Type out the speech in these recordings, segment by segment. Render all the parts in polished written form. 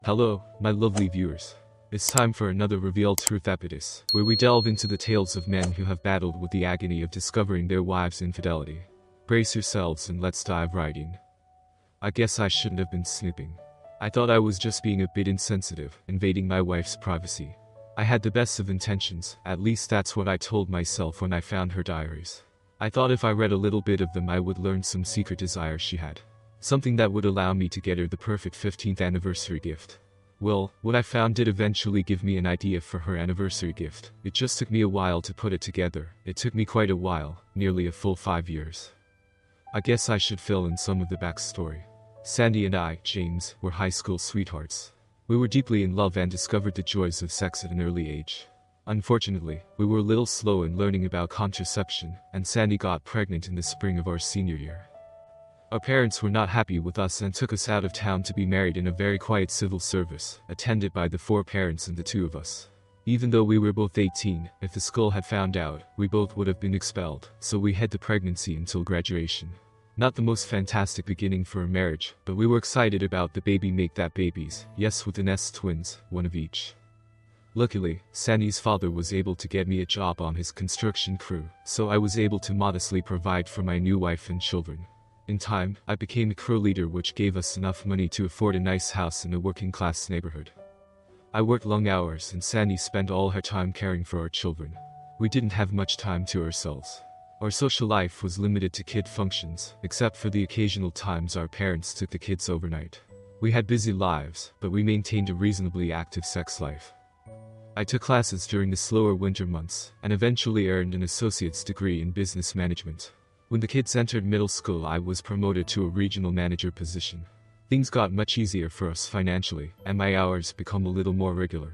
Hello, my lovely viewers. It's time for another Reveal Truth episode, where we delve into the tales of men who have battled with the agony of discovering their wives' infidelity. Brace yourselves and let's dive right in. I guess I shouldn't have been snooping. I thought I was just being a bit insensitive, invading my wife's privacy. I had the best of intentions, at least that's what I told myself when I found her diaries. I thought if I read a little bit of them I would learn some secret desire she had. Something that would allow me to get her the perfect 15th anniversary gift. Well, what I found did eventually give me an idea for her anniversary gift. It just took me a while to put it together. It took me quite a while, nearly a full 5 years. I guess I should fill in some of the backstory. Sandy and I, James, were high school sweethearts. We were deeply in love and discovered the joys of sex at an early age. Unfortunately, we were a little slow in learning about contraception, and Sandy got pregnant in the spring of our senior year. Our parents were not happy with us and took us out of town to be married in a very quiet civil service, attended by the 4 parents and the 2 of us. Even though we were both 18, if the school had found out, we both would have been expelled, so we hid the pregnancy until graduation. Not the most fantastic beginning for a marriage, but we were excited about the baby make that babies, yes, with an S twins, one of each. Luckily, Sandy's father was able to get me a job on his construction crew, so I was able to modestly provide for my new wife and children. In time, I became a crew leader, which gave us enough money to afford a nice house in a working-class neighborhood. I worked long hours and Sandy spent all her time caring for our children. We didn't have much time to ourselves. Our social life was limited to kid functions, except for the occasional times our parents took the kids overnight. We had busy lives, but we maintained a reasonably active sex life. I took classes during the slower winter months, and eventually earned an associate's degree in business management. When the kids entered middle school, I was promoted to a regional manager position. Things got much easier for us financially, and my hours became a little more regular.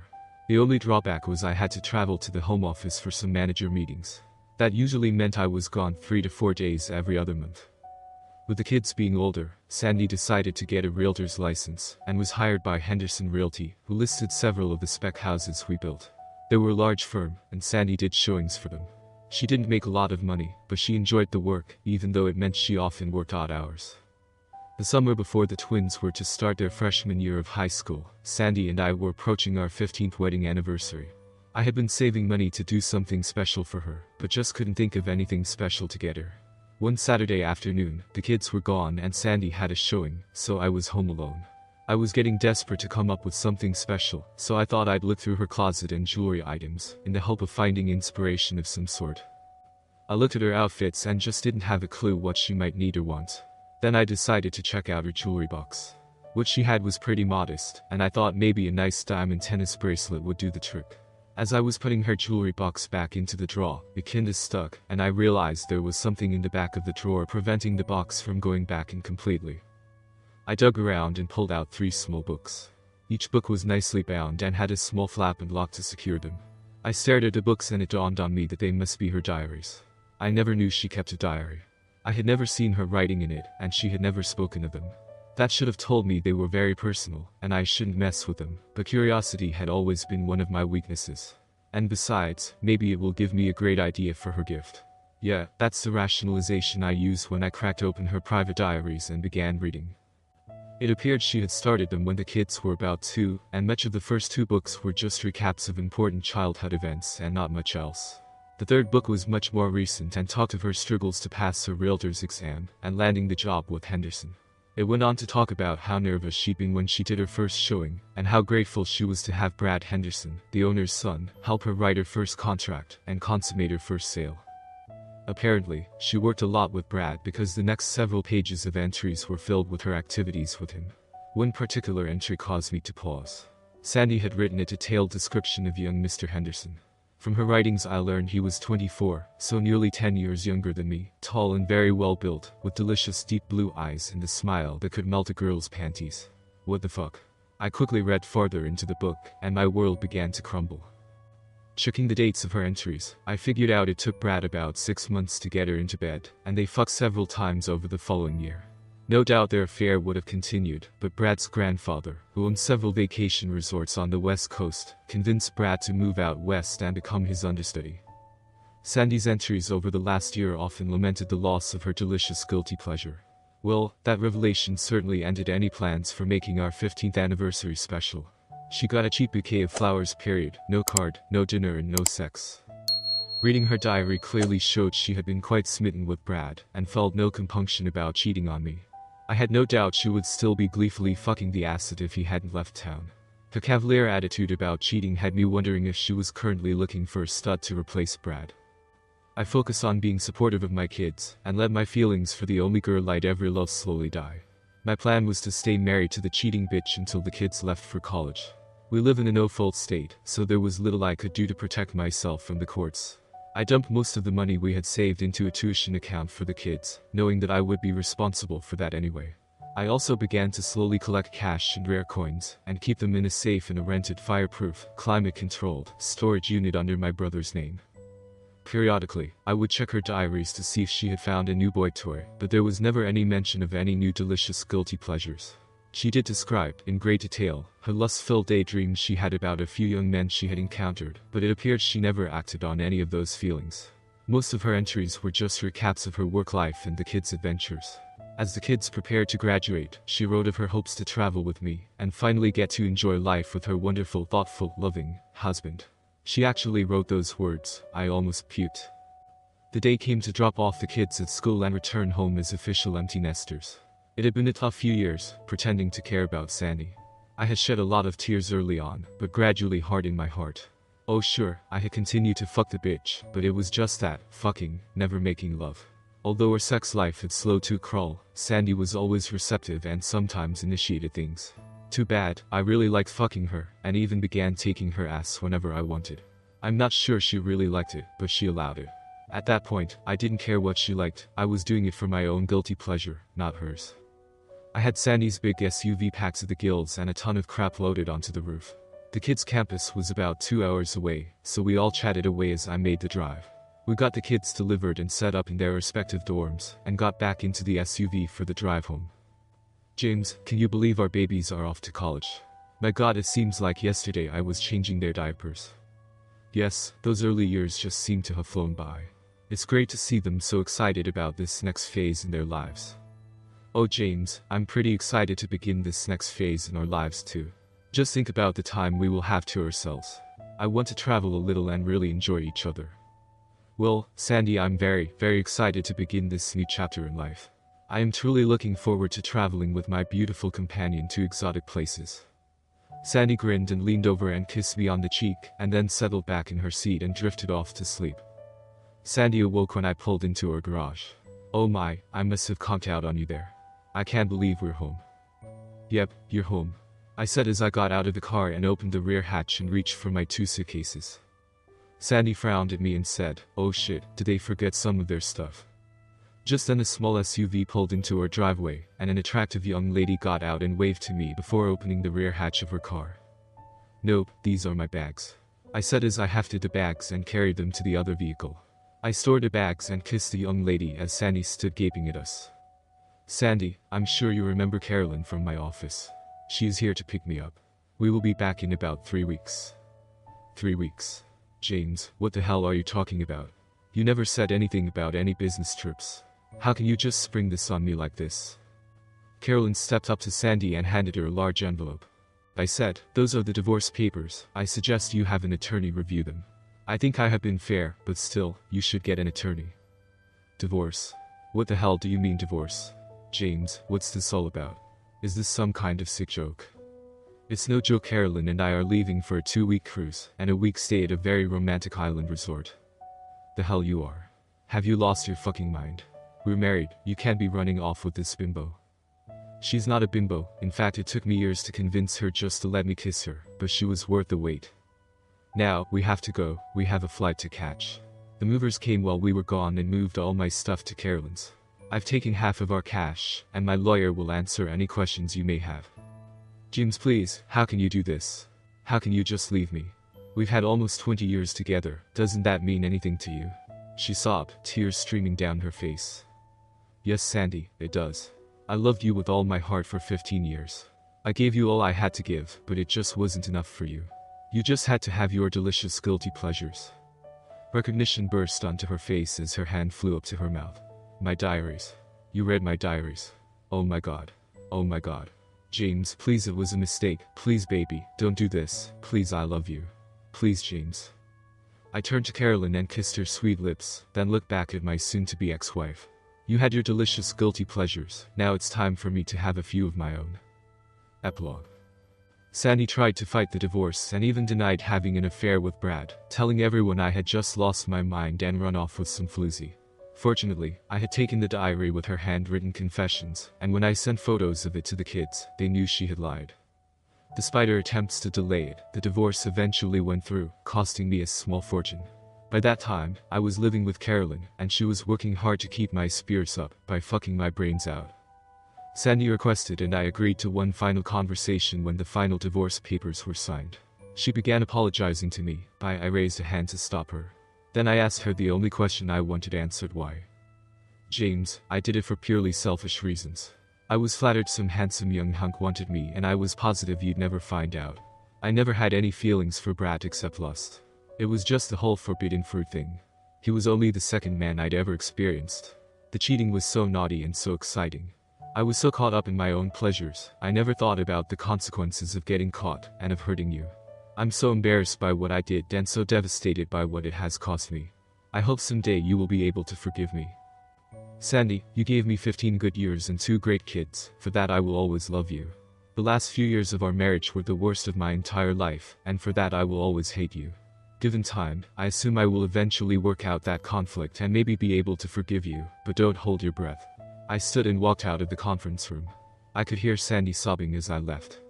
The only drawback was I had to travel to the home office for some manager meetings. That usually meant I was gone 3 to 4 days every other month. With the kids being older, Sandy decided to get a realtor's license, and was hired by Henderson Realty, who listed several of the spec houses we built. They were a large firm, and Sandy did showings for them. She didn't make a lot of money, but she enjoyed the work, even though it meant she often worked odd hours. The summer before the twins were to start their freshman year of high school, Sandy and I were approaching our 15th wedding anniversary. I had been saving money to do something special for her, but just couldn't think of anything special to get her. One Saturday afternoon, the kids were gone and Sandy had a showing, so I was home alone. I was getting desperate to come up with something special, so I thought I'd look through her closet and jewelry items, in the hope of finding inspiration of some sort. I looked at her outfits and just didn't have a clue what she might need or want. Then I decided to check out her jewelry box. What she had was pretty modest, and I thought maybe a nice diamond tennis bracelet would do the trick. As I was putting her jewelry box back into the drawer, it kinda stuck, and I realized there was something in the back of the drawer preventing the box from going back in completely. I dug around and pulled out 3 small books. Each book was nicely bound and had a small flap and lock to secure them. I stared at the books and it dawned on me that they must be her diaries. I never knew she kept a diary. I had never seen her writing in it, and she had never spoken of them. That should have told me they were very personal, and I shouldn't mess with them, but curiosity had always been one of my weaknesses. And besides, maybe it will give me a great idea for her gift. Yeah, that's the rationalization I used when I cracked open her private diaries and began reading. It appeared she had started them when the kids were about 2, and much of the first 2 books were just recaps of important childhood events and not much else. The 3rd book was much more recent and talked of her struggles to pass her realtor's exam and landing the job with Henderson. It went on to talk about how nervous she'd been when she did her first showing, and how grateful she was to have Brad Henderson, the owner's son, help her write her first contract and consummate her first sale. Apparently, she worked a lot with Brad because the next several pages of entries were filled with her activities with him. One particular entry caused me to pause. Sandy had written a detailed description of young Mr. Henderson. From her writings I learned he was 24, so nearly 10 years younger than me, tall and very well built, with delicious deep blue eyes and a smile that could melt a girl's panties. What the fuck? I quickly read farther into the book, and my world began to crumble. Checking the dates of her entries, I figured out it took Brad about 6 months to get her into bed, and they fucked several times over the following year. No doubt their affair would have continued, but Brad's grandfather, who owned several vacation resorts on the West Coast, convinced Brad to move out west and become his understudy. Sandy's entries over the last year often lamented the loss of her delicious guilty pleasure. Well, that revelation certainly ended any plans for making our 15th anniversary special. She got a cheap bouquet of flowers period, no card, no dinner and no sex. Reading her diary clearly showed she had been quite smitten with Brad, and felt no compunction about cheating on me. I had no doubt she would still be gleefully fucking the acid if he hadn't left town. Her cavalier attitude about cheating had me wondering if she was currently looking for a stud to replace Brad. I focus on being supportive of my kids, and let my feelings for the only girl I'd ever loved slowly die. My plan was to stay married to the cheating bitch until the kids left for college. We live in a no-fault state, so there was little I could do to protect myself from the courts. I dumped most of the money we had saved into a tuition account for the kids, knowing that I would be responsible for that anyway. I also began to slowly collect cash and rare coins, and keep them in a safe in a rented fireproof, climate-controlled storage unit under my brother's name. Periodically, I would check her diaries to see if she had found a new boy toy, but there was never any mention of any new delicious guilty pleasures. She did describe, in great detail, her lust-filled daydreams she had about a few young men she had encountered, but it appeared she never acted on any of those feelings. Most of her entries were just recaps of her work life and the kids' adventures. As the kids prepared to graduate, she wrote of her hopes to travel with me, and finally get to enjoy life with her wonderful, thoughtful, loving husband. She actually wrote those words. I almost puked. The day came to drop off the kids at school and return home as official empty nesters. It had been a tough few years, pretending to care about Sandy. I had shed a lot of tears early on, but gradually hardened my heart. Oh sure, I had continued to fuck the bitch, but it was just that, fucking, never making love. Although her sex life had slowed to a crawl, Sandy was always receptive and sometimes initiated things. Too bad, I really liked fucking her, and even began taking her ass whenever I wanted. I'm not sure she really liked it, but she allowed it. At that point, I didn't care what she liked, I was doing it for my own guilty pleasure, not hers. I had Sandy's big SUV packed to the gills and a ton of crap loaded onto the roof. The kids' campus was about 2 hours away, so we all chatted away as I made the drive. We got the kids delivered and set up in their respective dorms, and got back into the SUV for the drive home. James, can you believe our babies are off to college? My god, it seems like yesterday I was changing their diapers. Yes, those early years just seem to have flown by. It's great to see them so excited about this next phase in their lives. Oh James, I'm pretty excited to begin this next phase in our lives too. Just think about the time we will have to ourselves. I want to travel a little and really enjoy each other. Well, Sandy, I'm very, very excited to begin this new chapter in life. I am truly looking forward to traveling with my beautiful companion to exotic places. Sandy grinned and leaned over and kissed me on the cheek, and then settled back in her seat and drifted off to sleep. Sandy awoke when I pulled into her garage. Oh my, I must have conked out on you there. I can't believe we're home. Yep, you're home, I said as I got out of the car and opened the rear hatch and reached for my 2 suitcases. Sandy frowned at me and said, oh shit, did they forget some of their stuff? Just then a small SUV pulled into our driveway, and an attractive young lady got out and waved to me before opening the rear hatch of her car. Nope, these are my bags, I said as I hefted the bags and carried them to the other vehicle. I stored the bags and kissed the young lady as Sandy stood gaping at us. Sandy, I'm sure you remember Carolyn from my office. She is here to pick me up. We will be back in about 3 weeks. 3 weeks. James, what the hell are you talking about? You never said anything about any business trips. How can you just spring this on me like this? Carolyn stepped up to Sandy and handed her a large envelope. I said, those are the divorce papers. I suggest you have an attorney review them. I think I have been fair, but still, you should get an attorney. Divorce? What the hell do you mean divorce? James, what's this all about? Is this some kind of sick joke? It's no joke. Carolyn and I are leaving for a 2-week cruise and a week stay at a very romantic island resort. The hell you are. Have you lost your fucking mind? We're married, you can't be running off with this bimbo. She's not a bimbo, in fact it took me years to convince her just to let me kiss her, but she was worth the wait. Now, we have to go, we have a flight to catch. The movers came while we were gone and moved all my stuff to Carolyn's. I've taken half of our cash, and my lawyer will answer any questions you may have. James, please, how can you do this? How can you just leave me? We've had almost 20 years together, doesn't that mean anything to you? She sobbed, tears streaming down her face. Yes, Sandy, it does. I loved you with all my heart for 15 years. I gave you all I had to give, but it just wasn't enough for you. You just had to have your delicious guilty pleasures. Recognition burst onto her face as her hand flew up to her mouth. My diaries. You read my diaries. Oh my god. Oh my god. James, please, it was a mistake. Please, baby, don't do this. Please, I love you. Please, James. I turned to Carolyn and kissed her sweet lips, then looked back at my soon-to-be ex-wife. You had your delicious guilty pleasures, now it's time for me to have a few of my own. Epilogue. Sandy tried to fight the divorce and even denied having an affair with Brad, telling everyone I had just lost my mind and run off with some floozy. Fortunately, I had taken the diary with her handwritten confessions, and when I sent photos of it to the kids, they knew she had lied. Despite her attempts to delay it, the divorce eventually went through, costing me a small fortune. By that time, I was living with Carolyn, and she was working hard to keep my spirits up by fucking my brains out. Sandy requested and I agreed to one final conversation when the final divorce papers were signed. She began apologizing to me, but I raised a hand to stop her. Then I asked her the only question I wanted answered: why? James, I did it for purely selfish reasons. I was flattered some handsome young hunk wanted me and I was positive you'd never find out. I never had any feelings for Brad except lust. It was just the whole forbidden fruit thing. He was only the second man I'd ever experienced. The cheating was so naughty and so exciting. I was so caught up in my own pleasures, I never thought about the consequences of getting caught and of hurting you. I'm so embarrassed by what I did and so devastated by what it has cost me. I hope someday you will be able to forgive me. Sandy, you gave me 15 good years and 2 great kids, for that I will always love you. The last few years of our marriage were the worst of my entire life, and for that I will always hate you. Given time, I assume I will eventually work out that conflict and maybe be able to forgive you, but don't hold your breath. I stood and walked out of the conference room. I could hear Sandy sobbing as I left.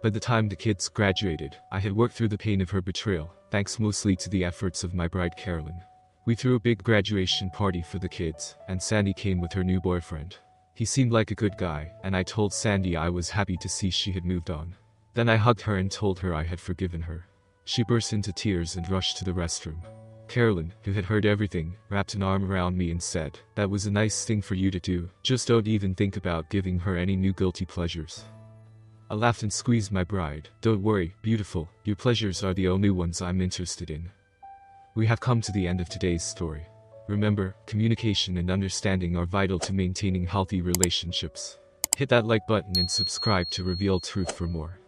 By the time the kids graduated, I had worked through the pain of her betrayal, thanks mostly to the efforts of my bride Carolyn. We threw a big graduation party for the kids, and Sandy came with her new boyfriend. He seemed like a good guy, and I told Sandy I was happy to see she had moved on. Then I hugged her and told her I had forgiven her. She burst into tears and rushed to the restroom. Carolyn, who had heard everything, wrapped an arm around me and said, "That was a nice thing for you to do, just don't even think about giving her any new guilty pleasures." I laughed and squeezed my bride. "Don't worry, beautiful, your pleasures are the only ones I'm interested in." We have come to the end of today's story. Remember, communication and understanding are vital to maintaining healthy relationships. Hit that like button and subscribe to Reveal Truth for more.